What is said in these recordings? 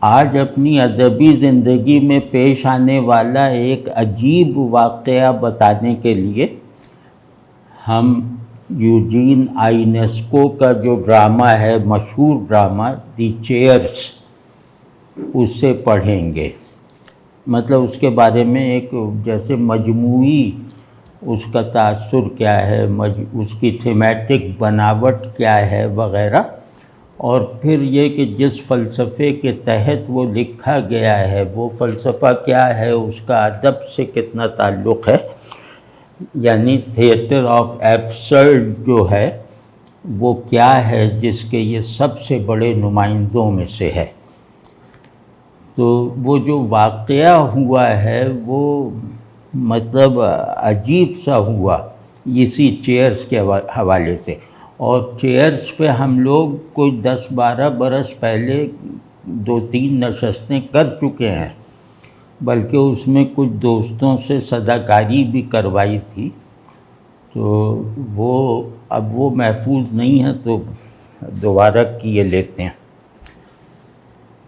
آج اپنی ادبی زندگی میں پیش آنے والا ایک عجیب واقعہ بتانے کے لیے ہم یوجین آئینسکو کا جو ڈرامہ ہے، مشہور ڈرامہ دی چیئرس، اسے پڑھیں گے۔ مطلب اس کے بارے میں ایک جیسے مجموعی اس کا تاثر کیا ہے، اس کی تھیمیٹک بناوٹ کیا ہے وغیرہ، اور پھر یہ کہ جس فلسفے کے تحت وہ لکھا گیا ہے وہ فلسفہ کیا ہے، اس کا ادب سے کتنا تعلق ہے، یعنی تھیٹر آف ایبسرڈ جو ہے وہ کیا ہے، جس کے یہ سب سے بڑے نمائندوں میں سے ہے۔ تو وہ جو واقعہ ہوا ہے وہ مطلب عجیب سا ہوا اسی چیئرس کے حوالے سے، اور چیئرس پہ ہم لوگ کوئی 10-12 برس پہلے 2-3 نشستیں کر چکے ہیں، بلکہ اس میں کچھ دوستوں سے صداقاری بھی کروائی تھی، تو اب وہ محفوظ نہیں ہے تو دوبارہ کیے لیتے ہیں۔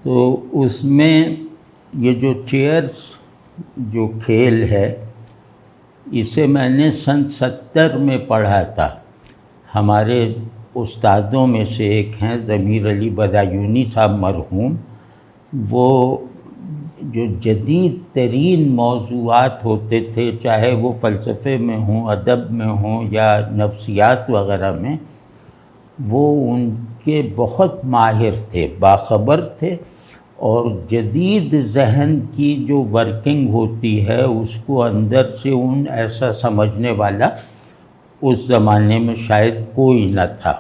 تو اس میں یہ جو چیئرس جو کھیل ہے، اسے میں نے سن 70 میں پڑھا تھا۔ ہمارے استادوں میں سے ایک ہیں ضمیر علی بدایونی صاحب مرحوم، وہ جو جدید ترین موضوعات ہوتے تھے، چاہے وہ فلسفے میں ہوں، ادب میں ہوں یا نفسیات وغیرہ میں، وہ ان کے بہت ماہر تھے، باخبر تھے، اور جدید ذہن کی جو ورکنگ ہوتی ہے اس کو اندر سے ایسا سمجھنے والا اس زمانے میں شاید کوئی نہ تھا۔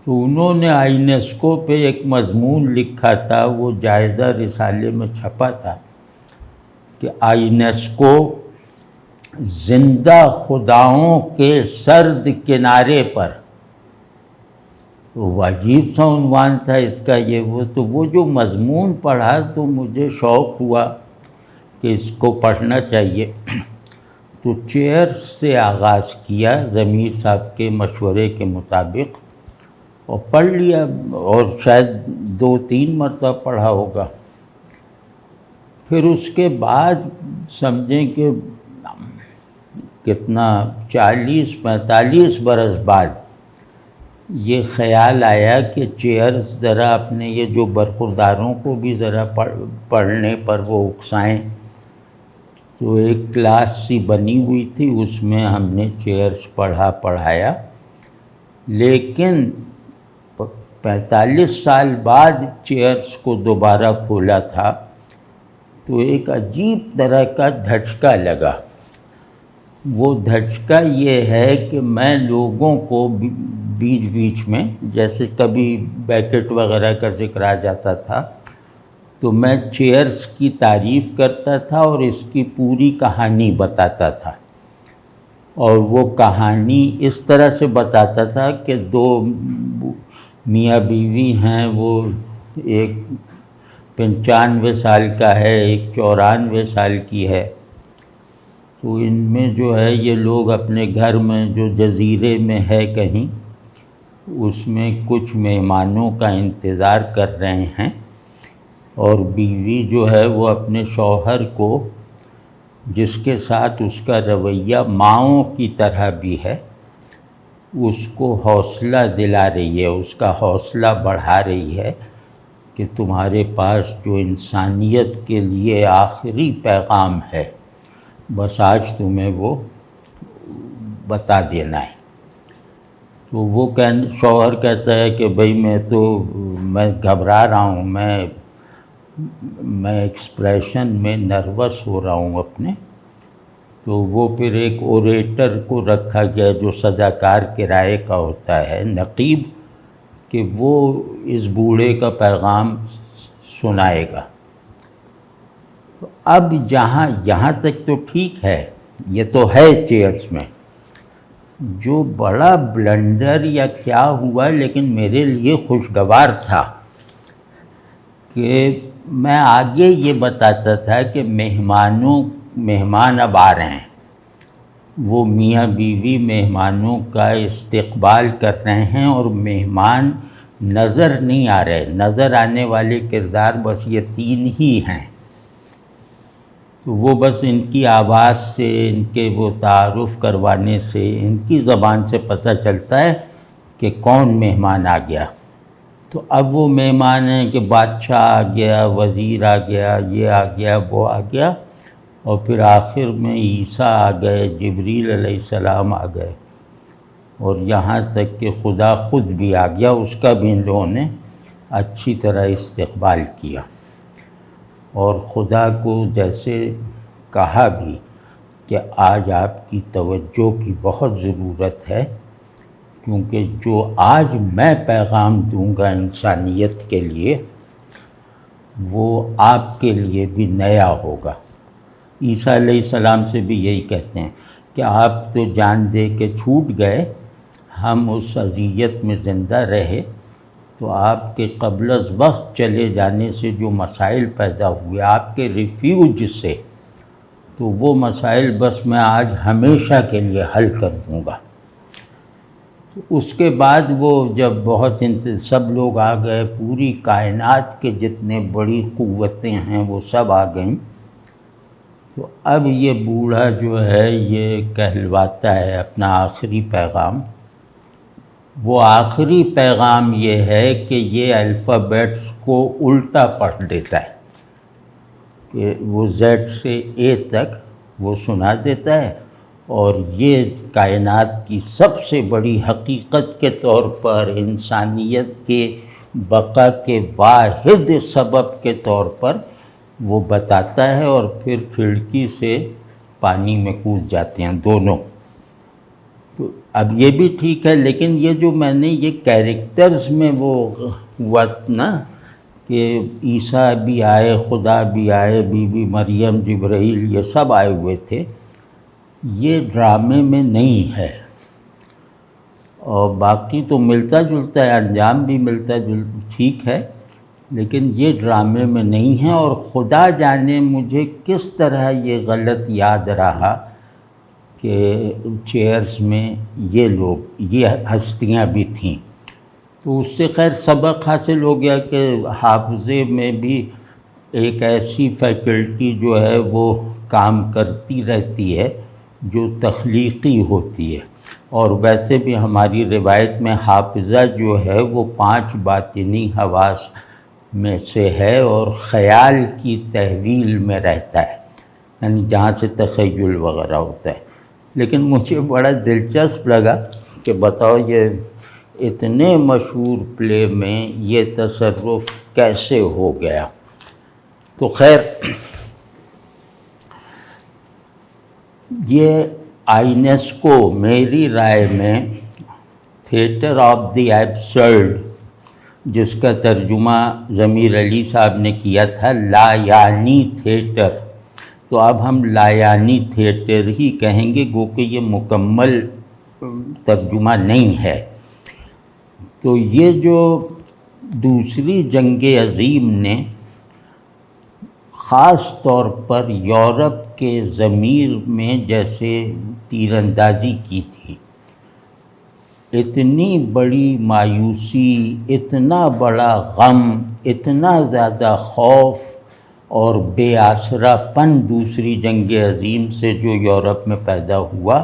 تو انہوں نے آئینسکو پہ ایک مضمون لکھا تھا، وہ جائزہ رسالے میں چھپا تھا کہ آئینسکو زندہ خداؤں کے سرد کنارے پر۔ تو عجیب سا عنوان تھا اس کا تو وہ جو مضمون پڑھا تو مجھے شوق ہوا کہ اس کو پڑھنا چاہیے، تو چیئرس سے آغاز کیا ضمیر صاحب کے مشورے کے مطابق، اور پڑھ لیا، اور شاید 2-3 مرتبہ پڑھا ہوگا۔ پھر اس کے بعد سمجھیں کہ کتنا 40-45 برس بعد یہ خیال آیا کہ چیئرس ذرا اپنے یہ جو برخورداروں کو بھی ذرا پڑھنے پر وہ اکسائیں۔ تو ایک کلاس سی بنی ہوئی تھی، اس میں ہم نے چیئرس پڑھایا، لیکن 45 سال بعد چیئرس کو دوبارہ کھولا تھا تو ایک عجیب طرح کا دھچکا لگا۔ وہ دھچکا یہ ہے کہ میں لوگوں کو بیچ میں جیسے کبھی بیکٹ وغیرہ کا ذکر آ جاتا تھا تو میں چیئرس کی تعریف کرتا تھا اور اس کی پوری کہانی بتاتا تھا، اور وہ کہانی اس طرح سے بتاتا تھا کہ 2 میاں بیوی ہیں، وہ ایک 95 سال کا ہے، ایک 94 سال کی ہے، تو ان میں جو ہے یہ لوگ اپنے گھر میں جو جزیرے میں ہے کہیں، اس میں کچھ مہمانوں کا انتظار کر رہے ہیں، اور بیوی جو ہے وہ اپنے شوہر کو، جس کے ساتھ اس کا رویہ ماؤں کی طرح بھی ہے، اس کو حوصلہ دلا رہی ہے، اس کا حوصلہ بڑھا رہی ہے کہ تمہارے پاس جو انسانیت کے لیے آخری پیغام ہے، بس آج تمہیں وہ بتا دینا ہے۔ تو وہ شوہر کہتا ہے کہ بھئی میں گھبرا رہا ہوں، میں ایکسپریشن میں نروس ہو رہا ہوں اپنے۔ تو وہ پھر ایک اوریٹر کو رکھا گیا جو صداکار کرائے کا ہوتا ہے، نقیب، کہ وہ اس بوڑھے کا پیغام سنائے گا۔ تو اب یہاں تک تو ٹھیک ہے، یہ تو ہے چیئرس میں۔ جو بڑا بلنڈر یا کیا ہوا لیکن میرے لیے خوشگوار تھا کہ میں آگے یہ بتاتا تھا کہ مہمان اب آ رہے ہیں، وہ میاں بیوی مہمانوں کا استقبال کر رہے ہیں، اور مہمان نظر نہیں آ رہے، نظر آنے والے کردار بس یہ 3 ہی ہیں۔ تو وہ بس ان کی آواز سے، ان کے وہ تعارف کروانے سے، ان کی زبان سے پتہ چلتا ہے کہ کون مہمان آ گیا۔ تو اب وہ مہمان ہیں کہ بادشاہ آ گیا، وزیر آ گیا، یہ آ گیا، وہ آ گیا، اور پھر آخر میں عیسیٰ آ گئے، جبریل علیہ السلام آ گئے، اور یہاں تک کہ خدا خود بھی آ گیا، اس کا بھی ان لوگوں نے اچھی طرح استقبال کیا۔ اور خدا کو جیسے کہا بھی کہ آج آپ کی توجہ کی بہت ضرورت ہے، کیونکہ جو آج میں پیغام دوں گا انسانیت کے لیے وہ آپ کے لیے بھی نیا ہوگا۔ عیسیٰ علیہ السلام سے بھی یہی کہتے ہیں کہ آپ تو جان دے کے چھوٹ گئے، ہم اس اذیت میں زندہ رہے، تو آپ کے قبل از وقت چلے جانے سے جو مسائل پیدا ہوئے آپ کے ریفیوج سے، تو وہ مسائل بس میں آج ہمیشہ کے لیے حل کر دوں گا۔ اس کے بعد وہ جب بہت سب لوگ آ گئے، پوری کائنات کے جتنے بڑی قوتیں ہیں وہ سب آ گئیں، تو اب یہ بوڑھا جو ہے یہ کہلواتا ہے اپنا آخری پیغام۔ وہ آخری پیغام یہ ہے کہ یہ الفابیٹس کو الٹا پڑھ دیتا ہے، کہ وہ زیڈ سے اے تک وہ سنا دیتا ہے، اور یہ کائنات کی سب سے بڑی حقیقت کے طور پر، انسانیت کے بقا کے واحد سبب کے طور پر وہ بتاتا ہے، اور پھر کھڑکی سے پانی میں کود جاتے ہیں دونوں۔ تو اب یہ بھی ٹھیک ہے، لیکن یہ جو میں نے یہ کیریکٹرز میں وہ ہوا نا کہ عیسیٰ بھی آئے، خدا بھی آئے، بی بی مریم، جبرائیل، یہ سب آئے ہوئے تھے، یہ ڈرامے میں نہیں ہے، اور باقی تو ملتا جلتا ہے، انجام بھی ملتا جلتا ٹھیک ہے، لیکن یہ ڈرامے میں نہیں ہے۔ اور خدا جانے مجھے کس طرح یہ غلط یاد رہا کہ چیئرز میں یہ لوگ، یہ ہستیاں بھی تھیں، تو اس سے خیر سبق حاصل ہو گیا کہ حافظے میں بھی ایک ایسی فیکلٹی جو ہے وہ کام کرتی رہتی ہے جو تخلیقی ہوتی ہے، اور ویسے بھی ہماری روایت میں حافظہ جو ہے وہ 5 باطنی حواس میں سے ہے، اور خیال کی تحویل میں رہتا ہے، یعنی جہاں سے تخیل وغیرہ ہوتا ہے۔ لیکن مجھے بڑا دلچسپ لگا کہ بتاؤ یہ اتنے مشہور پلے میں یہ تصرف کیسے ہو گیا۔ تو خیر یہ آئینیسکو میری رائے میں تھیٹر آف دی ایبسرڈ، جس کا ترجمہ ضمیر علی صاحب نے کیا تھا لا یعنی تھیٹر، تو اب ہم لا یعنی تھیٹر ہی کہیں گے، گو کہ یہ مکمل ترجمہ نہیں ہے۔ تو یہ جو دوسری جنگ عظیم نے خاص طور پر یورپ کے ضمیر میں جیسے تیر اندازی کی تھی، اتنی بڑی مایوسی، اتنا بڑا غم، اتنا زیادہ خوف اور بے آسرا پن دوسری جنگ عظیم سے جو یورپ میں پیدا ہوا،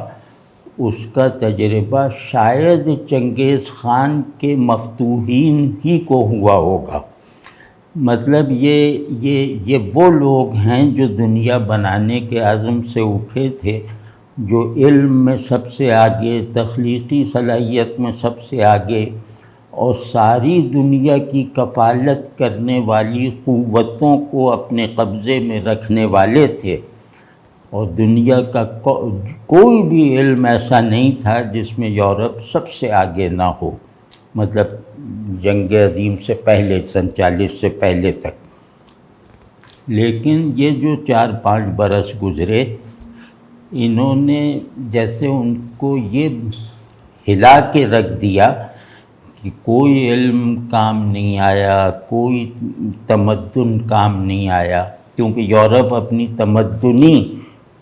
اس کا تجربہ شاید چنگیز خان کے مفتوحین ہی کو ہوا ہوگا۔ مطلب یہ وہ لوگ ہیں جو دنیا بنانے کے عزم سے اٹھے تھے، جو علم میں سب سے آگے، تخلیقی صلاحیت میں سب سے آگے، اور ساری دنیا کی کفالت کرنے والی قوتوں کو اپنے قبضے میں رکھنے والے تھے، اور دنیا کا کوئی بھی علم ایسا نہیں تھا جس میں یورپ سب سے آگے نہ ہو، مطلب جنگ عظیم سے پہلے، 47 سے پہلے تک۔ لیکن یہ جو 4-5 برس گزرے، انہوں نے جیسے ان کو یہ ہلا کے رکھ دیا کہ کوئی علم کام نہیں آیا، کوئی تمدن کام نہیں آیا، کیونکہ یورپ اپنی تمدنی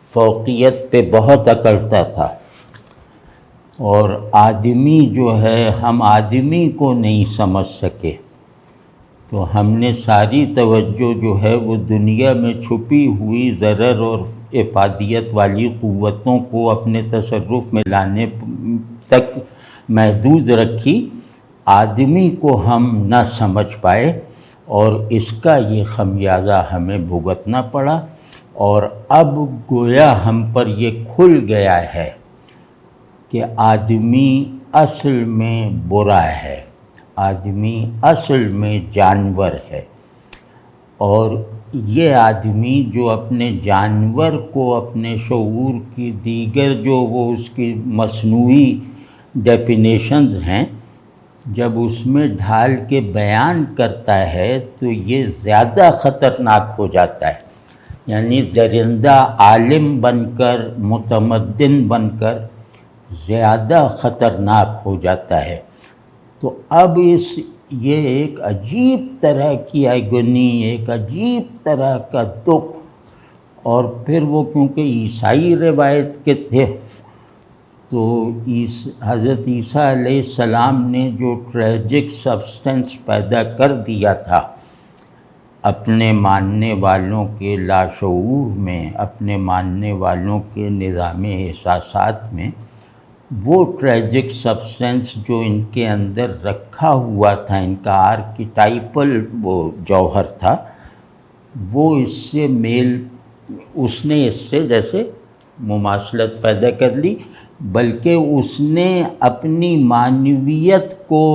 فوقیت پہ بہت اکڑتا تھا۔ اور آدمی جو ہے ہم آدمی کو نہیں سمجھ سکے، تو ہم نے ساری توجہ جو ہے وہ دنیا میں چھپی ہوئی ضرر اور افادیت والی قوتوں کو اپنے تصرف میں لانے تک محدود رکھی، آدمی کو ہم نہ سمجھ پائے، اور اس کا یہ خمیازہ ہمیں بھگتنا پڑا۔ اور اب گویا ہم پر یہ کھل گیا ہے کہ آدمی اصل میں برا ہے، آدمی اصل میں جانور ہے، اور یہ آدمی جو اپنے جانور کو اپنے شعور کی دیگر جو وہ اس کی مصنوعی ڈیفینیشنز ہیں، جب اس میں ڈھال کے بیان کرتا ہے تو یہ زیادہ خطرناک ہو جاتا ہے، یعنی درندہ عالم بن کر، متمدن بن کر زیادہ خطرناک ہو جاتا ہے۔ تو اب یہ ایک عجیب طرح کی ایگونی، ایک عجیب طرح کا دکھ، اور پھر وہ کیونکہ عیسائی روایت کے تھے تو حضرت عیسیٰ علیہ السلام نے جو ٹریجک سبسٹنس پیدا کر دیا تھا اپنے ماننے والوں کے لاشعور میں، اپنے ماننے والوں کے نظام احساسات میں، وہ ٹریجک سبسٹنس جو ان کے اندر رکھا ہوا تھا، ان کا آرکیٹائپل وہ جوہر تھا، وہ اس نے اس سے جیسے مماثلت پیدا کر لی، بلکہ اس نے اپنی معنویت کو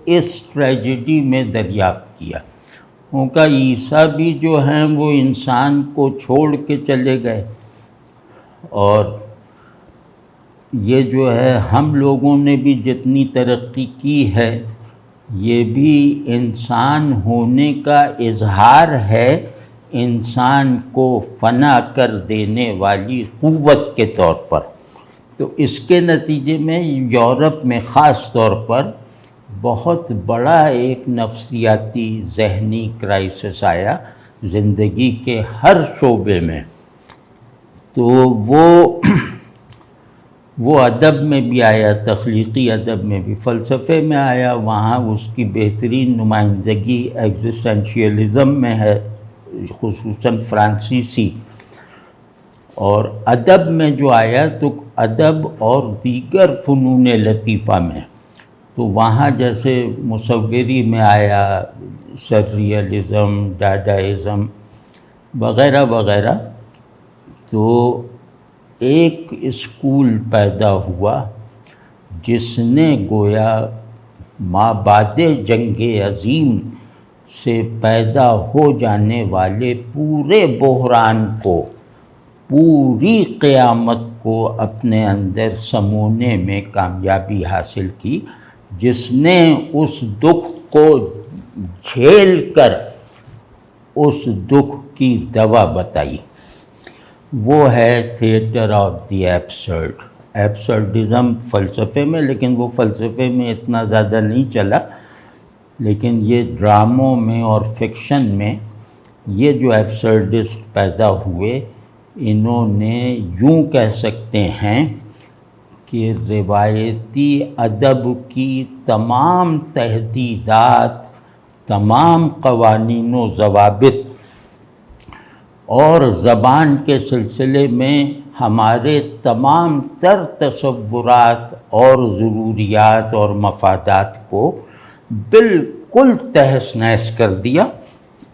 اس ٹریجڈی میں دریافت کیا۔ ان کا عیسیٰ بھی جو ہیں وہ انسان کو چھوڑ کے چلے گئے، اور یہ جو ہے ہم لوگوں نے بھی جتنی ترقی کی ہے یہ بھی انسان ہونے کا اظہار ہے، انسان کو فنا کر دینے والی قوت کے طور پر۔ تو اس کے نتیجے میں یورپ میں خاص طور پر بہت بڑا ایک نفسیاتی ذہنی کرائسس آیا زندگی کے ہر شعبے میں۔ تو وہ ادب میں بھی آیا، تخلیقی ادب میں بھی، فلسفے میں آیا، وہاں اس کی بہترین نمائندگی ایگزسٹنشیلزم میں ہے، خصوصاً فرانسیسی، اور ادب میں جو آیا تو ادب اور دیگر فنون لطیفہ میں، تو وہاں جیسے مصوری میں آیا سرریلزم، ڈاڈائزم وغیرہ وغیرہ، تو ایک اسکول پیدا ہوا جس نے گویا مابعد جنگ عظیم سے پیدا ہو جانے والے پورے بحران کو، پوری قیامت کو اپنے اندر سمونے میں کامیابی حاصل کی، جس نے اس دکھ کو جھیل کر اس دکھ کی دوا بتائی۔ وہ ہے تھیٹر آف دی ایبسرڈ، ایبسرڈزم فلسفے میں، لیکن وہ فلسفے میں اتنا زیادہ نہیں چلا، لیکن یہ ڈراموں میں اور فکشن میں یہ جو ایبسرڈسٹ پیدا ہوئے، انہوں نے یوں کہہ سکتے ہیں کہ روایتی ادب کی تمام تحدیدات، تمام قوانین و ضوابط اور زبان کے سلسلے میں ہمارے تمام تر تصورات اور ضروریات اور مفادات کو بالکل تہس نہس کر دیا،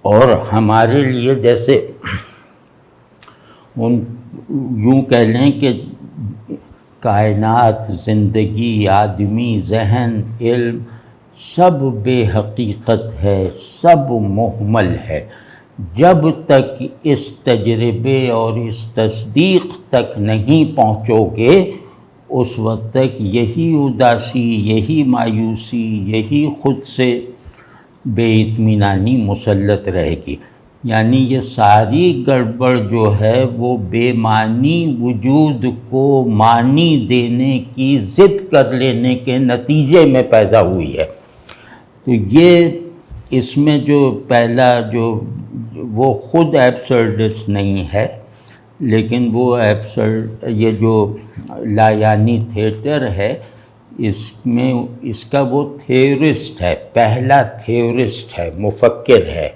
اور ہمارے لیے جیسے یوں کہہ لیں کہ کائنات، زندگی، آدمی، ذہن، علم سب بے حقیقت ہے، سب مہمل ہے، جب تک اس تجربے اور اس تصدیق تک نہیں پہنچو گے اس وقت تک یہی اداسی، یہی مایوسی، یہی خود سے بے اطمینانی مسلط رہے گی۔ یعنی یہ ساری گڑبڑ جو ہے وہ بے معنی وجود کو معنی دینے کی ضد کر لینے کے نتیجے میں پیدا ہوئی ہے۔ تو یہ اس میں جو پہلا جو وہ خود ایبسرڈسٹ نہیں ہے، لیکن وہ یہ جو لایانی تھیٹر ہے، اس کا وہ تھیورسٹ ہے، پہلا تھیورسٹ ہے، مفکر ہے،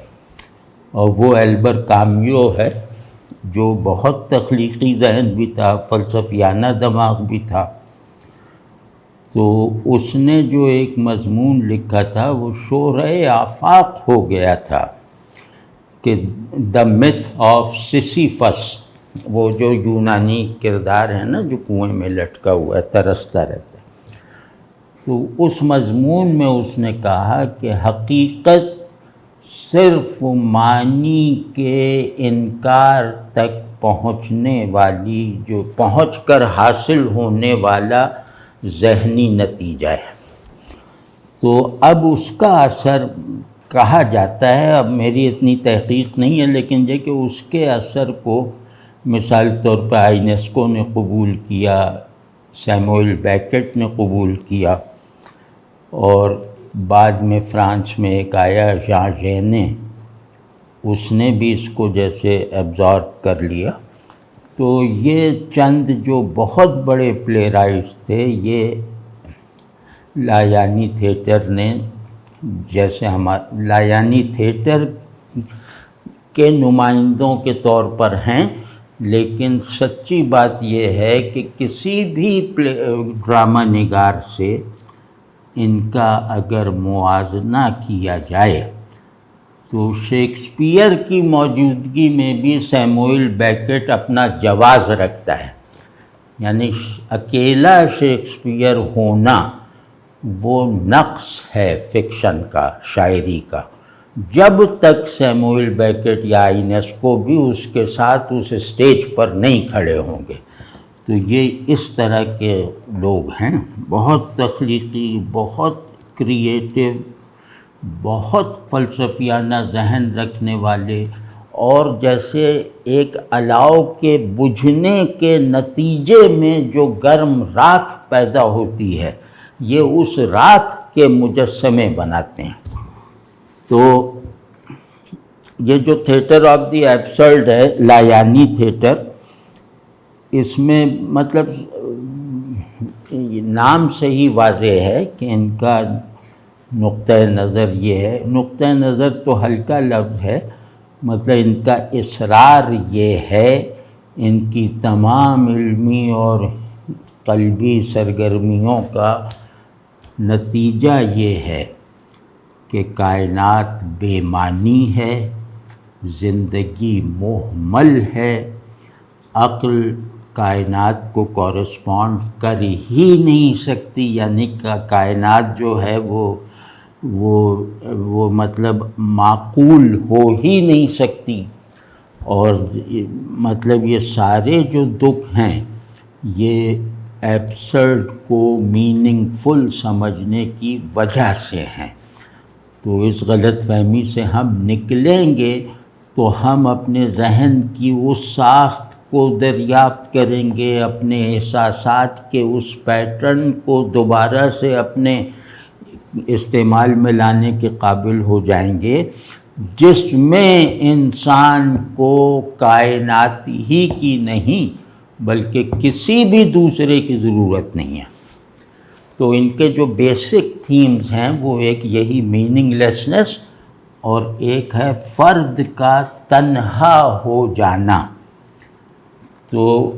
اور وہ البر کامیو ہے، جو بہت تخلیقی ذہن بھی تھا، فلسفیانہ دماغ بھی تھا۔ تو اس نے جو ایک مضمون لکھا تھا وہ شورۂ آفاق ہو گیا تھا کہ دا میتھ آف سیسیفس، وہ جو یونانی کردار ہے نا جو کنویں میں لٹکا ہوا ہے، ترستا رہتا ہے۔ تو اس مضمون میں اس نے کہا کہ حقیقت صرف معنی کے انکار تک پہنچنے والی، جو پہنچ کر حاصل ہونے والا ذہنی نتیجہ ہے۔ تو اب اس کا اثر کہا جاتا ہے، اب میری اتنی تحقیق نہیں ہے، لیکن یہ کہ اس کے اثر کو مثال طور پہ آئینسکو نے قبول کیا، سیموئل بیکٹ نے قبول کیا، اور بعد میں فرانس میں ایک آیا ژان ژینے، اس نے بھی اس کو جیسے ایبزارب کر لیا۔ تو یہ چند جو بہت بڑے پلے رائٹس تھے، یہ لایانی تھیٹر نے، جیسے لایانی تھیٹر کے نمائندوں کے طور پر ہیں، لیکن سچی بات یہ ہے کہ کسی بھی ڈرامہ نگار سے ان کا اگر موازنہ کیا جائے تو شیکسپیئر کی موجودگی میں بھی سیموئل بیکٹ اپنا جواز رکھتا ہے، یعنی اکیلا شیکسپیئر ہونا وہ نقص ہے فکشن کا، شاعری کا، جب تک سیموئل بیکٹ یا آئینسکو بھی اس کے ساتھ اس اسٹیج پر نہیں کھڑے ہوں گے۔ تو یہ اس طرح کے لوگ ہیں، بہت تخلیقی، بہت کریٹیو، بہت فلسفیانہ ذہن رکھنے والے، اور جیسے ایک الاؤ کے بجھنے کے نتیجے میں جو گرم راکھ پیدا ہوتی ہے، یہ اس راکھ کے مجسمے بناتے ہیں۔ تو یہ جو تھیٹر آف دی ایبسرڈ ہے، لایانی تھیٹر، اس میں مطلب نام سے ہی واضح ہے کہ ان کا نقطۂ نظر یہ ہے، نقطۂ نظر تو ہلکا لفظ ہے، مطلب ان کا اصرار یہ ہے، ان کی تمام علمی اور قلبی سرگرمیوں کا نتیجہ یہ ہے کہ کائنات بے معنی ہے، زندگی محمل ہے، عقل کائنات کو کورسپونڈ کر ہی نہیں سکتی، یعنی کائنات جو ہے وہ مطلب معقول ہو ہی نہیں سکتی، اور مطلب یہ سارے جو دکھ ہیں یہ ایبسرڈ کو میننگ فل سمجھنے کی وجہ سے ہیں۔ تو اس غلط فہمی سے ہم نکلیں گے تو ہم اپنے ذہن کی اس ساخت کو دریافت کریں گے، اپنے احساسات کے اس پیٹرن کو دوبارہ سے اپنے استعمال میں لانے کے قابل ہو جائیں گے، جس میں انسان کو کائنات ہی کی نہیں بلکہ کسی بھی دوسرے کی ضرورت نہیں ہے۔ تو ان کے جو بیسک تھیمز ہیں وہ ایک یہی میننگ لیسنس، اور ایک ہے فرد کا تنہا ہو جانا۔ تو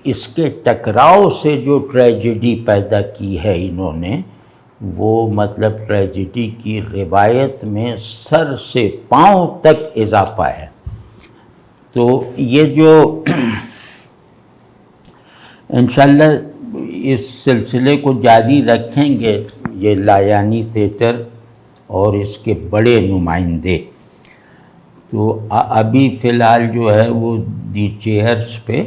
اس کے ٹکراؤ سے جو ٹریجڈی پیدا کی ہے انہوں نے، وہ مطلب ٹریجڈی کی روایت میں سر سے پاؤں تک اضافہ ہے۔ تو یہ جو انشاءاللہ اس سلسلے کو جاری رکھیں گے، یہ لایانی تھیٹر اور اس کے بڑے نمائندے، تو ابھی فی الحال جو ہے وہ دی چیئرز پہ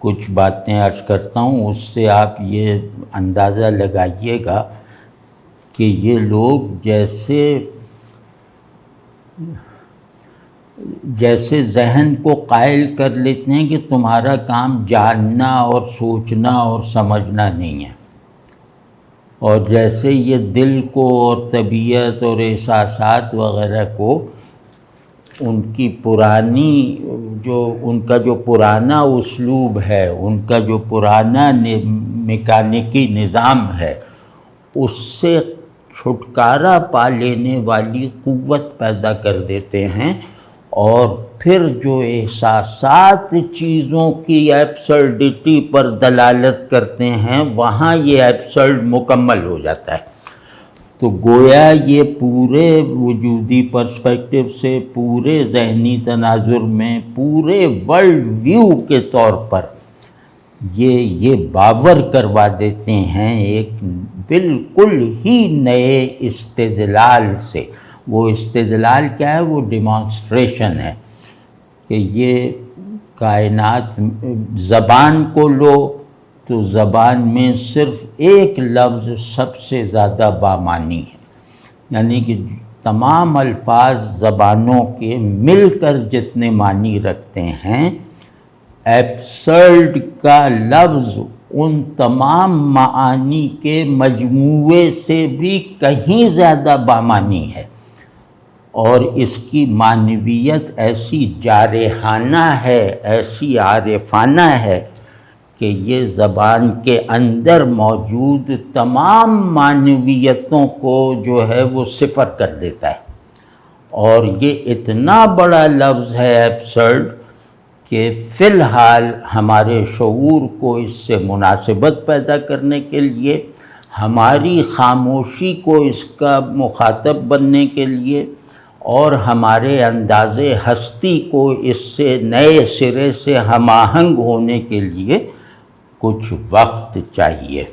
کچھ باتیں عرض کرتا ہوں، اس سے آپ یہ اندازہ لگائیے گا کہ یہ لوگ جیسے ذہن کو قائل کر لیتے ہیں کہ تمہارا کام جاننا اور سوچنا اور سمجھنا نہیں ہے، اور جیسے یہ دل کو اور طبیعت اور احساسات وغیرہ کو ان کی ان کا جو پرانا اسلوب ہے، ان کا جو پرانا میکانکی نظام ہے اس سے چھٹکارا پا لینے والی قوت پیدا کر دیتے ہیں، اور پھر جو احساسات چیزوں کی ایبسرڈیٹی پر دلالت کرتے ہیں وہاں یہ ایبسرڈ مکمل ہو جاتا ہے۔ تو گویا یہ پورے وجودی پرسپیکٹو سے، پورے ذہنی تناظر میں، پورے ورلڈ ویو کے طور پر یہ باور کروا دیتے ہیں ایک بالکل ہی نئے استدلال سے۔ وہ استدلال کیا ہے؟ وہ ڈیمانسٹریشن ہے کہ یہ کائنات، زبان کو لو تو زبان میں صرف ایک لفظ سب سے زیادہ بامانی ہے، یعنی کہ تمام الفاظ زبانوں کے مل کر جتنے معنی رکھتے ہیں، ایبسرڈ کا لفظ ان تمام معانی کے مجموعے سے بھی کہیں زیادہ بامانی ہے، اور اس کی معنویت ایسی جارحانہ ہے، ایسی عارفانہ ہے کہ یہ زبان کے اندر موجود تمام معنویتوں کو جو ہے وہ صفر کر دیتا ہے۔ اور یہ اتنا بڑا لفظ ہے ایبسرڈ کہ فی الحال ہمارے شعور کو اس سے مناسبت پیدا کرنے کے لیے، ہماری خاموشی کو اس کا مخاطب بننے کے لیے، اور ہمارے انداز ہستی کو اس سے نئے سرے سے ہم آہنگ ہونے کے لیے کچھ وقت چاہیے۔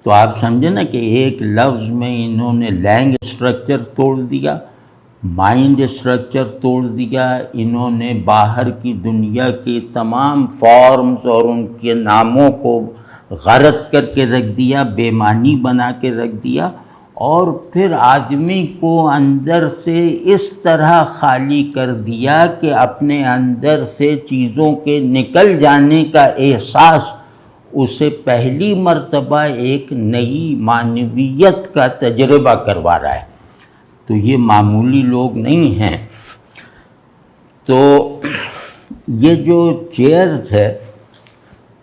تو آپ سمجھیں نا کہ ایک لفظ میں انہوں نے لینگ اسٹرکچر توڑ دیا، مائنڈ اسٹرکچر توڑ دیا، انہوں نے باہر کی دنیا کی تمام فارمز اور ان کے ناموں کو غارت کر کے رکھ دیا، بے معنی بنا کے رکھ دیا، اور پھر آدمی کو اندر سے اس طرح خالی کر دیا کہ اپنے اندر سے چیزوں کے نکل جانے کا احساس اسے پہلی مرتبہ ایک نئی معنویت کا تجربہ کروا رہا ہے۔ تو یہ معمولی لوگ نہیں ہیں۔ تو یہ جو چیئرز ہے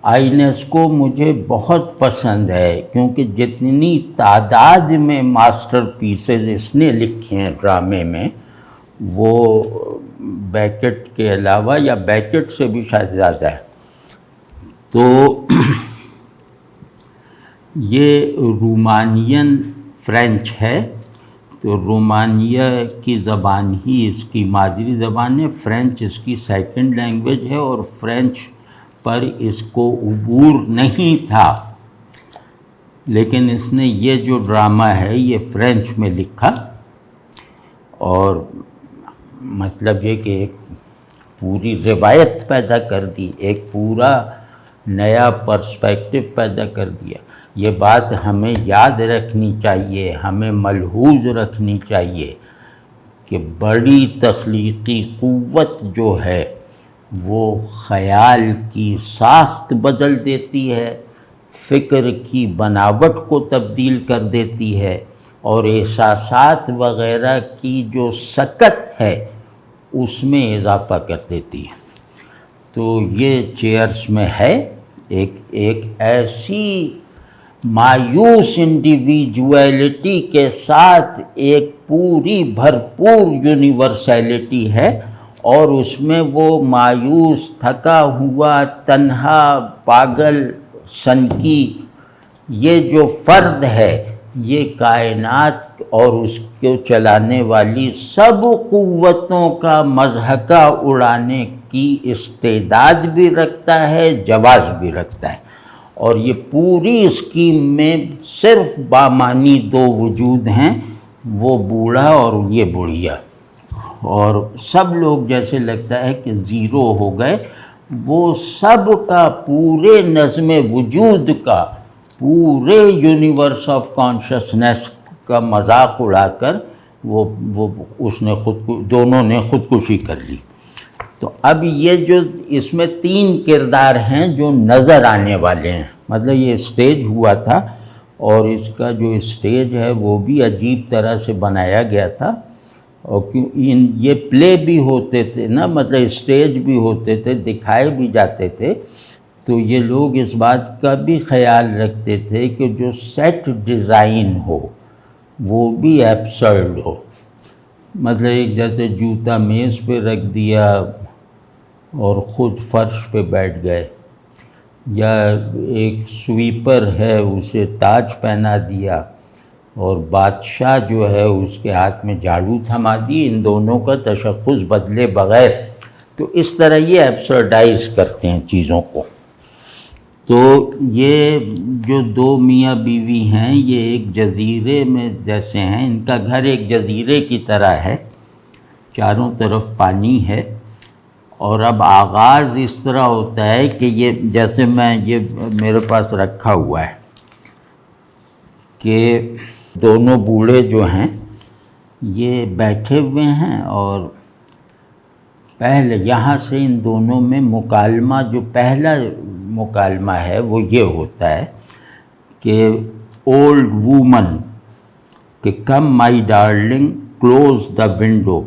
آئینسکو مجھے بہت پسند ہے، کیونکہ جتنی تعداد میں ماسٹر پیسز اس نے لکھے ہیں ڈرامے میں، وہ بیکٹ کے علاوہ یا بیکٹ سے بھی شاید زیادہ ہے۔ تو یہ رومانین فرینچ ہے، تو رومانیہ کی زبان ہی اس کی مادری زبان ہے، فرینچ اس کی سیکنڈ لینگویج ہے، اور فرینچ پر اس کو عبور نہیں تھا، لیکن اس نے یہ جو ڈرامہ ہے یہ فرینچ میں لکھا، اور مطلب یہ کہ ایک پوری روایت پیدا کر دی، ایک پورا نیا پرسپیکٹو پیدا کر دیا۔ یہ بات ہمیں یاد رکھنی چاہیے، ہمیں ملحوظ رکھنی چاہیے کہ بڑی تخلیقی قوت جو ہے وہ خیال کی ساخت بدل دیتی ہے، فکر کی بناوٹ کو تبدیل کر دیتی ہے، اور احساسات وغیرہ کی جو سکت ہے اس میں اضافہ کر دیتی ہے۔ تو یہ چیئرس میں ہے ایک ایسی مایوس انڈیویجویلٹی کے ساتھ ایک پوری بھرپور یونیورسیلٹی ہے، اور اس میں وہ مایوس، تھکا ہوا، تنہا، پاگل، سنکی یہ جو فرد ہے، یہ کائنات اور اس کو چلانے والی سب قوتوں کا مضحکہ اڑانے کی استعداد بھی رکھتا ہے، جواز بھی رکھتا ہے۔ اور یہ پوری اسکیم میں صرف بامانی دو وجود ہیں، وہ بوڑھا اور یہ بڑھیا، اور سب لوگ جیسے لگتا ہے کہ زیرو ہو گئے، وہ سب کا پورے نظم وجود کا، پورے یونیورس آف کانشسنس کا مذاق اڑا کر وہ اس نے دونوں نے خودکشی کر لی۔ تو اب یہ جو اس میں 3 کردار ہیں جو نظر آنے والے ہیں، مطلب یہ اسٹیج ہوا تھا، اور اس کا جو اسٹیج ہے وہ بھی عجیب طرح سے بنایا گیا تھا، اور یہ پلے بھی ہوتے تھے نا، مطلب اسٹیج بھی ہوتے تھے، دکھائے بھی جاتے تھے، تو یہ لوگ اس بات کا بھی خیال رکھتے تھے کہ جو سیٹ ڈیزائن ہو وہ بھی ایبسرڈ ہو، مطلب ایک جیسے جوتا میز پہ رکھ دیا اور خود فرش پہ بیٹھ گئے، یا ایک سویپر ہے اسے تاج پہنا دیا اور بادشاہ جو ہے اس کے ہاتھ میں جھاڑو تھما دی، ان دونوں کا تشخص بدلے بغیر۔ تو اس طرح یہ ایبسرڈائز کرتے ہیں چیزوں کو۔ تو یہ جو دو میاں بیوی ہیں یہ ایک جزیرے میں جیسے ہیں، ان کا گھر ایک جزیرے کی طرح ہے، چاروں طرف پانی ہے، اور اب آغاز اس طرح ہوتا ہے کہ یہ جیسے یہ میرے پاس رکھا ہوا ہے کہ دونوں بوڑھے جو ہیں یہ بیٹھے ہوئے ہیں، اور پہلے یہاں سے ان دونوں میں مکالمہ، جو پہلا مکالمہ ہے وہ یہ ہوتا ہے کہ اولڈ وومن کہ come my darling close the window,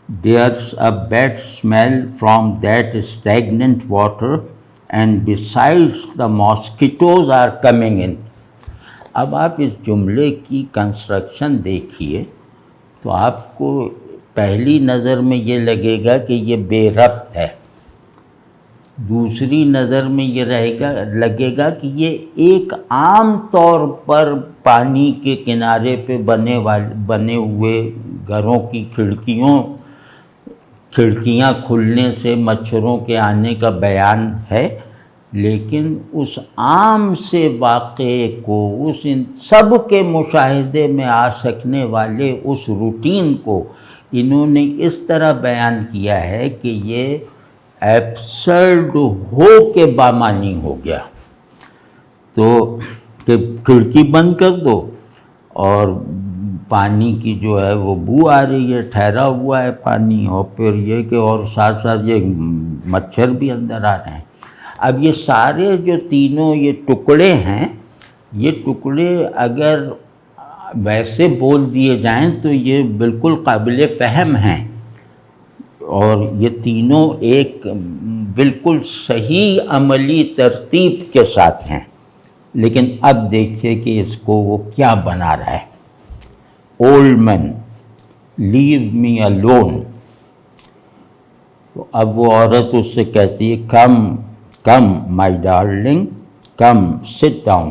there's a bad smell from that stagnant water and besides the mosquitoes are coming in۔ اب آپ اس جملے کی کنسٹرکشن دیکھیے تو آپ کو پہلی نظر میں یہ لگے گا کہ یہ بے ربط ہے، دوسری نظر میں یہ لگے گا کہ یہ ایک عام طور پر پانی کے کنارے پہ بنے ہوئے گھروں کی کھڑکیاں کھلنے سے مچھروں کے آنے کا بیان ہے، لیکن اس عام سے واقعے کو، اس ان سب کے مشاہدے میں آ سکنے والے اس روٹین کو انہوں نے اس طرح بیان کیا ہے کہ یہ ایبسرڈ ہو کے بامانی ہو گیا۔ تو کہ کھڑکی بند کر دو اور پانی کی جو ہے وہ بو آ رہی ہے، ٹھہرا ہوا ہے پانی، اور پھر یہ کہ اور ساتھ ساتھ یہ مچھر بھی اندر آ رہے ہیں۔ اب یہ سارے جو تینوں یہ ٹکڑے ہیں، یہ ٹکڑے اگر ویسے بول دیے جائیں تو یہ بالکل قابل فہم ہیں، اور یہ تینوں ایک بالکل صحیح عملی ترتیب کے ساتھ ہیں، لیکن اب دیکھیے کہ اس کو وہ کیا بنا رہا ہے۔ اولڈ مین لیو می الون، تو اب وہ عورت اس سے کہتی ہے کم my darling come sit down.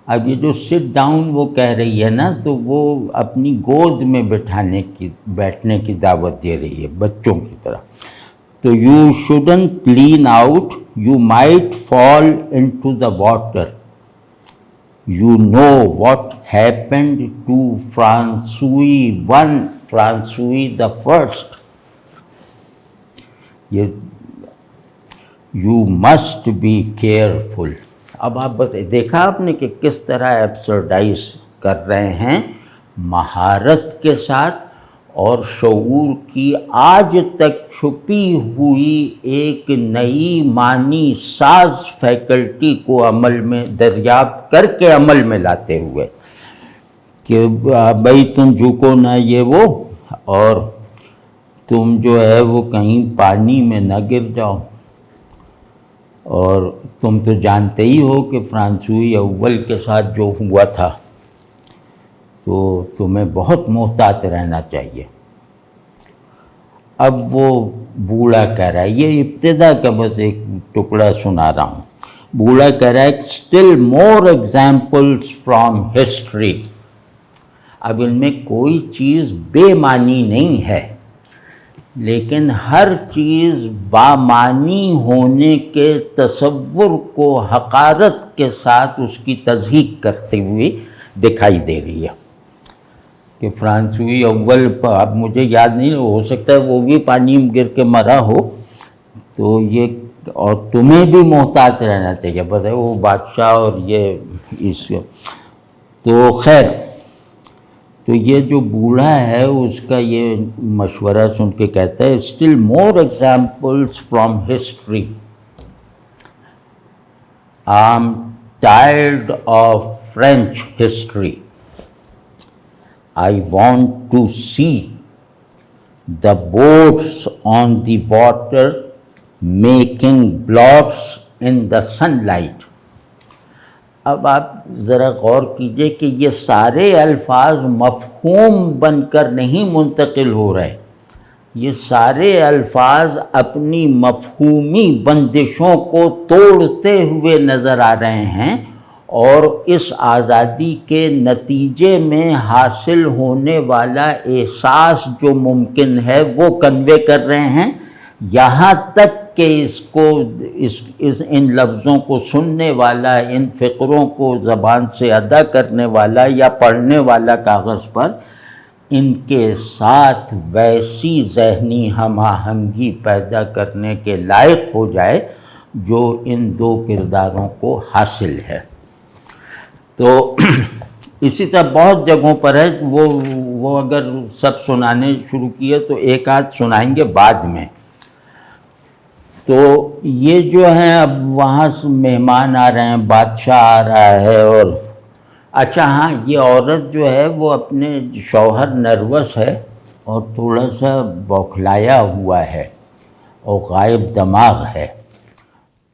اب یہ جو سٹ ڈاؤن وہ کہہ رہی ہے نا، تو وہ اپنی گود میں بیٹھنے کی دعوت دے رہی ہے بچوں کی طرح۔ تو you shouldn't lean out, you might fall into the water, you know what happened to Francois the first, یہ یو مسٹ بی کیئرفل۔ اب آپ دیکھا آپ نے کہ کس طرح ایبسرڈائز کر رہے ہیں مہارت کے ساتھ، اور شعور کی آج تک چھپی ہوئی ایک نئی معنی ساز فیکلٹی کو عمل میں دریافت کر کے عمل میں لاتے ہوئے کہ بھائی تم جھکو نہ یہ وہ، اور تم جو ہے وہ کہیں پانی میں نہ گر جاؤ، اور تم تو جانتے ہی ہو کہ فرانسوئی اول کے ساتھ جو ہوا تھا، تو تمہیں بہت محتاط رہنا چاہیے۔ اب وہ بوڑھا کہہ رہا ہے، یہ ابتدا کا بس ایک ٹکڑا سنا رہا ہوں۔ بوڑھا کہہ رہا ہے still more examples from history۔ اب ان میں کوئی چیز بے معنی نہیں ہے، لیکن ہر چیز بامعنی ہونے کے تصور کو حقارت کے ساتھ اس کی تصحیح کرتے ہوئے دکھائی دے رہی ہے کہ فرانسوئی اول اب مجھے یاد نہیں، ہو سکتا ہے وہ بھی پانی میں گر کے مرا ہو، تو یہ اور تمہیں بھی محتاط رہنا چاہیے، بس وہ بادشاہ اور یہ اس تو خیر۔ تو یہ جو بوڑھا ہے اس کا یہ مشورہ سن کے کہتا ہے still more examples from history, I am tired of French history, I want to see the boats on the water making blots in the sunlight. اب آپ ذرا غور کیجئے کہ یہ سارے الفاظ مفہوم بن کر نہیں منتقل ہو رہے، یہ سارے الفاظ اپنی مفہومی بندشوں کو توڑتے ہوئے نظر آ رہے ہیں، اور اس آزادی کے نتیجے میں حاصل ہونے والا احساس جو ممکن ہے وہ کنوے کر رہے ہیں، یہاں تک کہ ان لفظوں کو سننے والا، ان فقروں کو زبان سے ادا کرنے والا یا پڑھنے والا کاغذ پر ان کے ساتھ ویسی ذہنی ہم آہنگی پیدا کرنے کے لائق ہو جائے جو ان دو کرداروں کو حاصل ہے۔ تو اسی طرح بہت جگہوں پر ہے، وہ اگر سب سنانے شروع کیے تو ایک آدھ سنائیں گے بعد میں۔ تو یہ جو ہیں اب وہاں سے مہمان آ رہے ہیں، بادشاہ آ رہا ہے، اور اچھا ہاں، یہ عورت جو ہے وہ اپنے شوہر نروس ہے اور تھوڑا سا بوکھلایا ہوا ہے اور غائب دماغ ہے،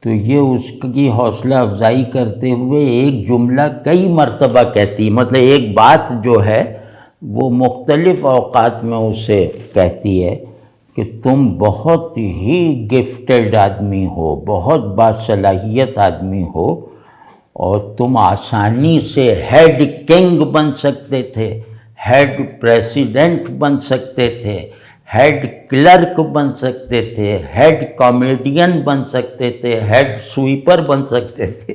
تو یہ اس کی حوصلہ افزائی کرتے ہوئے ایک جملہ کئی مرتبہ کہتی، مطلب ایک بات جو ہے وہ مختلف اوقات میں اسے کہتی ہے کہ تم بہت ہی گفٹڈ آدمی ہو، بہت باصلاحیت آدمی ہو، اور تم آسانی سے ہیڈ کنگ بن سکتے تھے، ہیڈ پریسیڈنٹ بن سکتے تھے، ہیڈ کلرک بن سکتے تھے، ہیڈ کامیڈین بن سکتے تھے، ہیڈ سویپر بن سکتے تھے،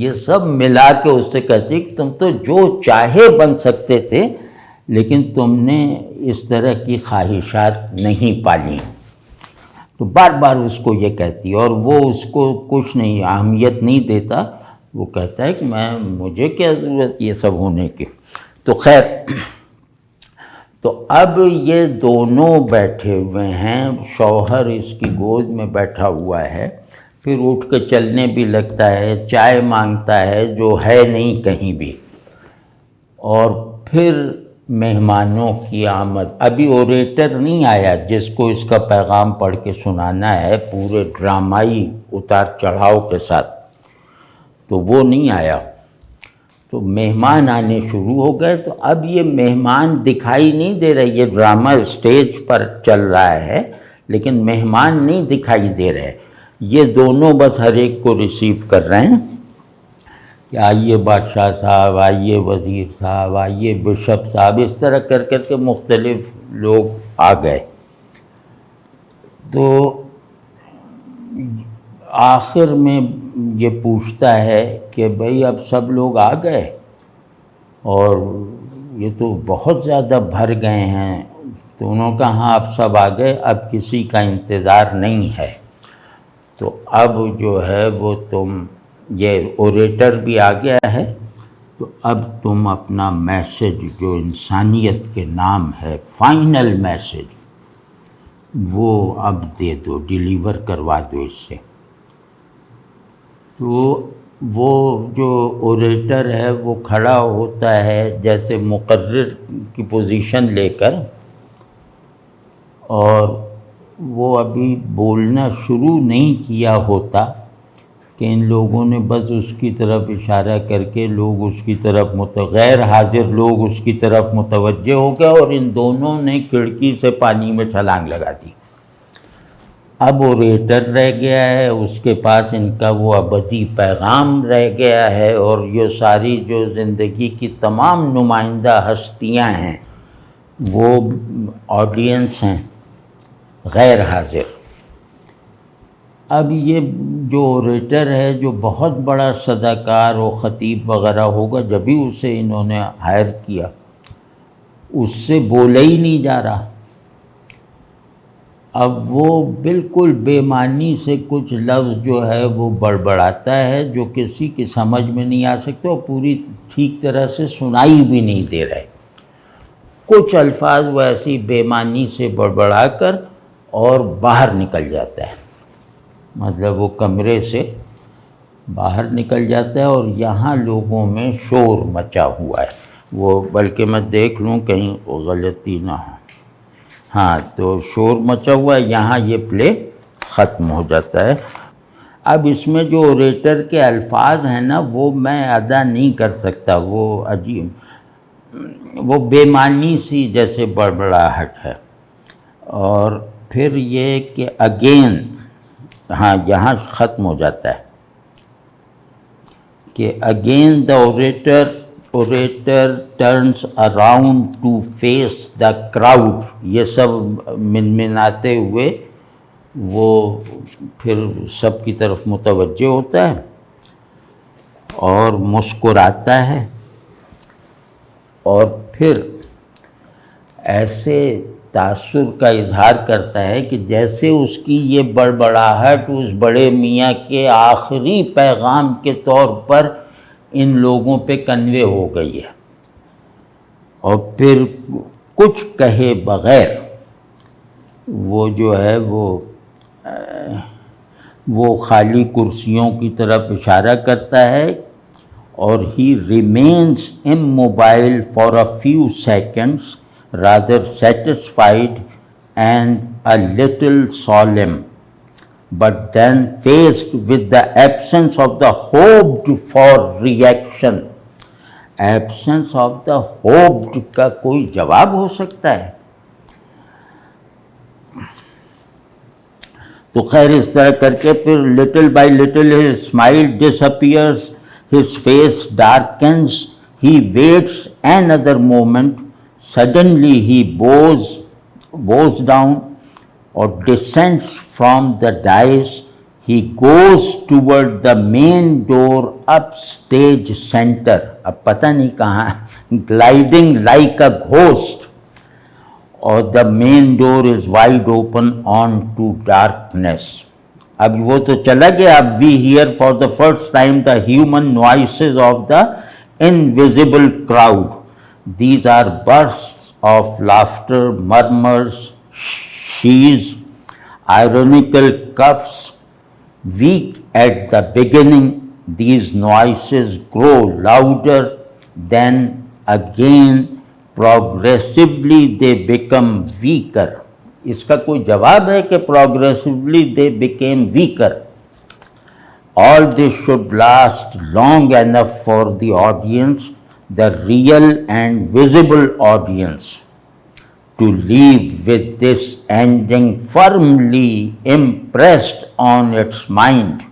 یہ سب ملا کے اس سے کہتی کہ تم تو جو چاہے بن سکتے تھے، لیکن تم نے اس طرح کی خواہشات نہیں پالیں۔ تو بار بار اس کو یہ کہتی، اور وہ اس کو کچھ نہیں، اہمیت نہیں دیتا، وہ کہتا ہے کہ مجھے کیا ضرورت یہ سب ہونے کی۔ تو خیر، تو اب یہ دونوں بیٹھے ہوئے ہیں، شوہر اس کی گود میں بیٹھا ہوا ہے، پھر اٹھ کے چلنے بھی لگتا ہے، چائے مانگتا ہے جو ہے نہیں کہیں بھی، اور پھر مہمانوں کی آمد۔ ابھی اوریٹر نہیں آیا جس کو اس کا پیغام پڑھ کے سنانا ہے پورے ڈرامائی اتار چڑھاؤ کے ساتھ، تو وہ نہیں آیا، تو مہمان آنے شروع ہو گئے۔ تو اب یہ مہمان دکھائی نہیں دے رہے، یہ ڈرامہ اسٹیج پر چل رہا ہے لیکن مہمان نہیں دکھائی دے رہے، یہ دونوں بس ہر ایک کو ریسیو کر رہے ہیں کہ آئیے بادشاہ صاحب، آئیے وزیر صاحب، آئیے بشپ صاحب، اس طرح کر کر کے مختلف لوگ آ گئے۔ تو آخر میں یہ پوچھتا ہے کہ بھئی اب سب لوگ آ گئے، اور یہ تو بہت زیادہ بھر گئے ہیں، تو انہوں نے کہا ہاں اب سب آ گئے، اب کسی کا انتظار نہیں ہے، تو اب جو ہے وہ تم، یہ اوریٹر بھی آ گیا ہے، تو اب تم اپنا میسج جو انسانیت کے نام ہے، فائنل میسج، وہ اب دے دو، ڈیلیور کروا دو اس سے۔ تو وہ جو اوریٹر ہے وہ کھڑا ہوتا ہے جیسے مقرر کی پوزیشن لے کر، اور وہ ابھی بولنا شروع نہیں کیا ہوتا کہ ان لوگوں نے بس اس کی طرف اشارہ کر کے لوگ اس کی طرف غیر حاضر لوگ اس کی طرف متوجہ ہو گئے، اور ان دونوں نے کھڑکی سے پانی میں چھلانگ لگا دی۔ اب اوریٹر رہ گیا ہے، اس کے پاس ان کا وہ ابدی پیغام رہ گیا ہے، اور یہ ساری جو زندگی کی تمام نمائندہ ہستیاں ہیں وہ آڈینس ہیں غیر حاضر۔ اب یہ جو اوریٹر ہے، جو بہت بڑا صداکار و خطیب وغیرہ ہوگا، جب بھی اسے انہوں نے ہائر کیا، اس سے بولا ہی نہیں جا رہا۔ اب وہ بالکل بے معنی سے کچھ لفظ جو ہے وہ بڑبڑاتا ہے جو کسی کی سمجھ میں نہیں آ سکتے، اور پوری ٹھیک طرح سے سنائی بھی نہیں دے رہے۔ کچھ الفاظ وہ ایسی بے معنی سے بڑبڑا کر اور باہر نکل جاتا ہے، مطلب وہ کمرے سے باہر نکل جاتا ہے، اور یہاں لوگوں میں شور مچا ہوا ہے۔ وہ بلکہ میں دیکھ لوں کہیں غلطی نہ ہو، ہاں تو شور مچا ہوا ہے، یہاں یہ پلے ختم ہو جاتا ہے۔ اب اس میں جو اوریٹر کے الفاظ ہیں نا وہ میں ادا نہیں کر سکتا، وہ عجیب، وہ بے معنی سی جیسے بڑبڑاہٹ ہے۔ اور پھر یہ کہ اگین، ہاں یہاں ختم ہو جاتا ہے کہ again the orator turns around to face the crowd, یہ سب منمناتے ہوئے وہ پھر سب کی طرف متوجہ ہوتا ہے اور مسکراتا ہے، اور پھر ایسے تاثر کا اظہار کرتا ہے کہ جیسے اس کی یہ بڑبڑاہٹ اس بڑے میاں کے آخری پیغام کے طور پر ان لوگوں پہ کنوے ہو گئی ہے، اور پھر کچھ کہے بغیر وہ جو ہے وہ خالی کرسیوں کی طرف اشارہ کرتا ہے، اور ہی remains immobile for a few seconds, rather satisfied and a little solemn, but then faced with the absence of the hoped for reaction. Absence of the hoped کا کوئی جواب ہو سکتا ہے؟ تو خیر اس طرح کر کے پھر little by little his smile disappears, his face darkens, he waits another moment, suddenly he bows down or descends from the dais, he goes toward the main door up stage center, اب پتہ نہیں کہاں، gliding like a ghost, اور the main door is wide open onto darkness. اب وہ تو چلا گیا، اب we hear for the first time the human noises of the invisible crowd. These are bursts of laughter, murmurs, shees, ironical coughs. Weak at the beginning, these noises grow louder, then again progressively they become weaker. اس کا کوئی جواب ہے کہ progressively they became weaker. All this should last long enough for the audience, the real and visible audience, to leave with this ending firmly impressed on its mind.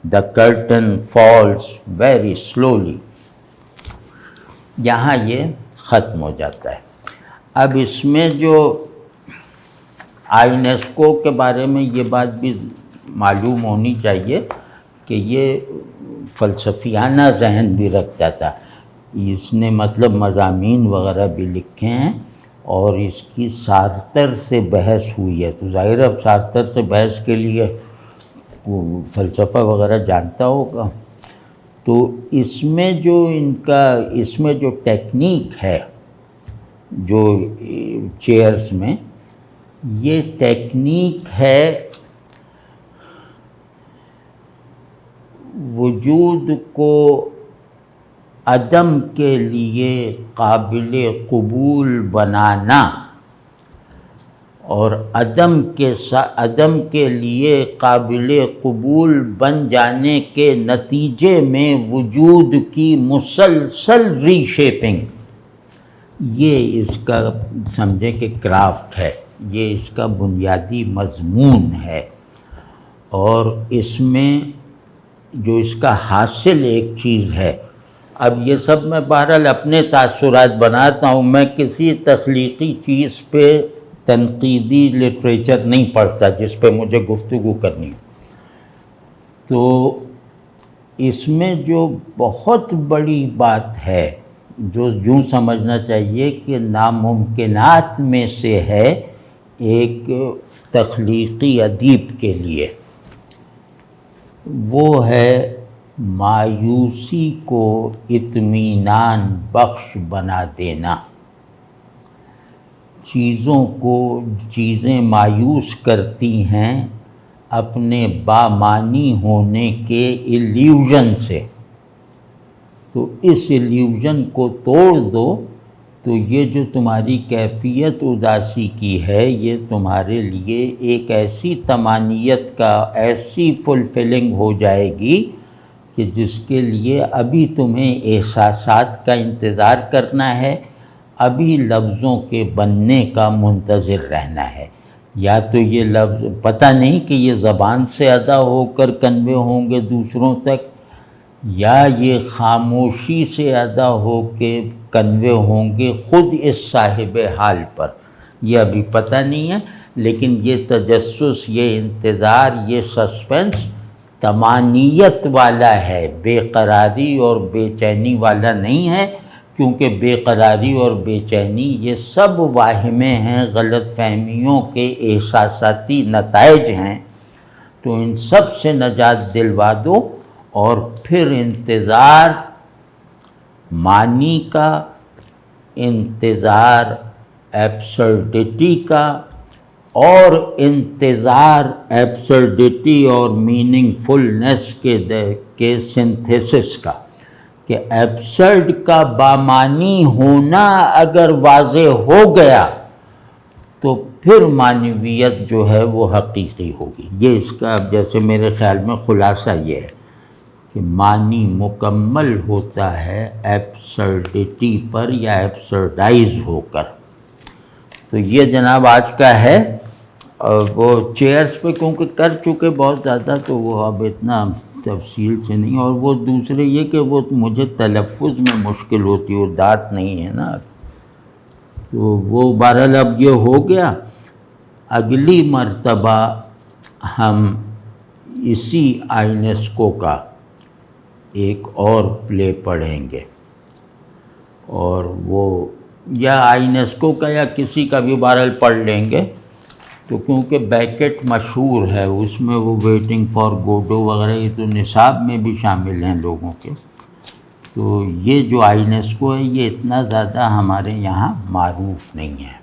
The curtain falls very slowly. یہاں یہ ختم ہو جاتا ہے۔ اب اس میں جو آئینسکو کے بارے میں یہ بات بھی معلوم ہونی چاہیے کہ یہ فلسفیانہ ذہن بھی رکھتا تھا، اس نے مطلب مضامین وغیرہ بھی لکھے ہیں، اور اس کی سارتر سے بحث ہوئی ہے، تو ظاہر اب سارتر سے بحث کے لیے فلسفہ وغیرہ جانتا ہوگا۔ تو اس میں جو ٹیکنیک ہے جو چیئرز میں، یہ ٹیکنیک ہے وجود کو عدم کے لیے قابل قبول بنانا، اور عدم کے لیے قابل قبول بن جانے کے نتیجے میں وجود کی مسلسل ری شیپنگ، یہ اس کا سمجھے کہ کرافٹ ہے، یہ اس کا بنیادی مضمون ہے۔ اور اس میں جو اس کا حاصل ایک چیز ہے، اب یہ سب میں بہرحال اپنے تاثرات بناتا ہوں، میں کسی تخلیقی چیز پہ تنقیدی لٹریچر نہیں پڑھتا جس پہ مجھے گفتگو کرنی ہو۔ تو اس میں جو بہت بڑی بات ہے، جو یوں سمجھنا چاہیے کہ ناممکنات میں سے ہے ایک تخلیقی ادیب کے لیے، وہ ہے مایوسی کو اطمینان بخش بنا دینا۔ چیزیں مایوس کرتی ہیں اپنے بامانی ہونے کے ایلیوژن سے، تو اس ایلیوژن کو توڑ دو تو یہ جو تمہاری کیفیت اداسی کی ہے یہ تمہارے لیے ایک ایسی تمانیت کا ایسی فلفلنگ ہو جائے گی کہ جس کے لیے ابھی تمہیں احساسات کا انتظار کرنا ہے، ابھی لفظوں کے بننے کا منتظر رہنا ہے۔ یا تو یہ لفظ پتہ نہیں کہ یہ زبان سے ادا ہو کر کنوے ہوں گے دوسروں تک، یا یہ خاموشی سے ادا ہو کے کنوے ہوں گے خود اس صاحب حال پر، یہ ابھی پتہ نہیں ہے۔ لیکن یہ تجسس، یہ انتظار، یہ سسپنس طمانینت والا ہے، بے قراری اور بے چینی والا نہیں ہے، کیونکہ بے قراری اور بے چینی یہ سب واہمیں ہیں، غلط فہمیوں کے احساساتی نتائج ہیں۔ تو ان سب سے نجات دلوا دو، اور پھر انتظار معنی کا، انتظار ایبسرڈٹی کا، اور انتظار ایبسرڈٹی اور میننگ فلنس کے سنتھیسس کا، کہ ایبسرڈ کا بامعنی ہونا اگر واضح ہو گیا تو پھر معنویت جو ہے وہ حقیقی ہوگی۔ یہ اس کا جیسے میرے خیال میں خلاصہ یہ ہے کہ معنی مکمل ہوتا ہے ایبسرڈٹی پر یا ایبسرڈائز ہو کر۔ تو یہ جناب آج کا ہے، اور وہ چیئرز پہ کیونکہ کر چکے بہت زیادہ تو وہ اب اتنا تفصیل سے نہیں، اور وہ دوسرے یہ کہ وہ مجھے تلفظ میں مشکل ہوتی ہے، وہ دانت نہیں ہے نا، تو وہ بہرحال اب یہ ہو گیا۔ اگلی مرتبہ ہم اسی آئینسکو کا ایک اور پلے پڑھیں گے، اور وہ یا آئینسکو کا یا کسی کا بھی بہرحال پڑھ لیں گے، تو کیونکہ بیکٹ مشہور ہے، اس میں وہ ویٹنگ فار گوڈو وغیرہ یہ تو نصاب میں بھی شامل ہیں لوگوں کے، تو یہ جو آئینسکو ہے یہ اتنا زیادہ ہمارے یہاں معروف نہیں ہے۔